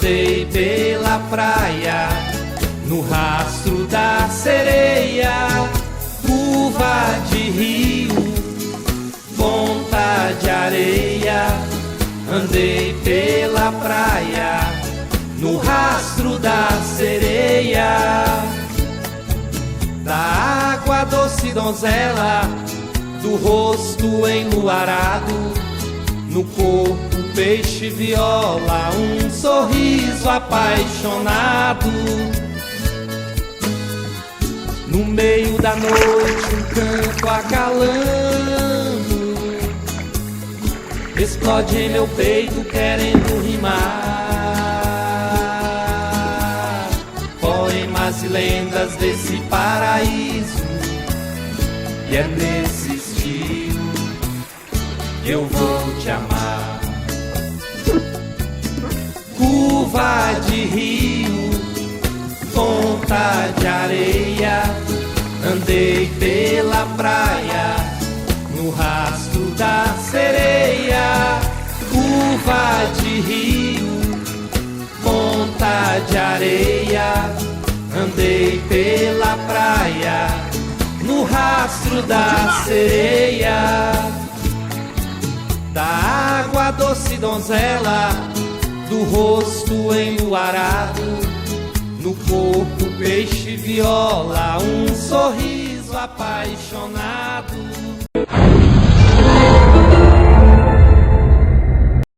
andei pela praia, no rastro da sereia, curva de rio, ponta de areia. Andei pela praia, no rastro da sereia. Da água doce donzela, do rosto enluarado, no corpo peixe viola, um sorriso apaixonado. No meio da noite um canto acalando explode em meu peito querendo rimar poemas e lendas desse paraíso. E é nesse estilo que eu vou te amar. Curva de rio, ponta de areia, andei pela praia, no rastro da sereia. Curva de rio, ponta de areia, andei pela praia, no rastro da sereia. Da água doce donzela, do rosto enluarado, no corpo peixe viola, um sorriso apaixonado.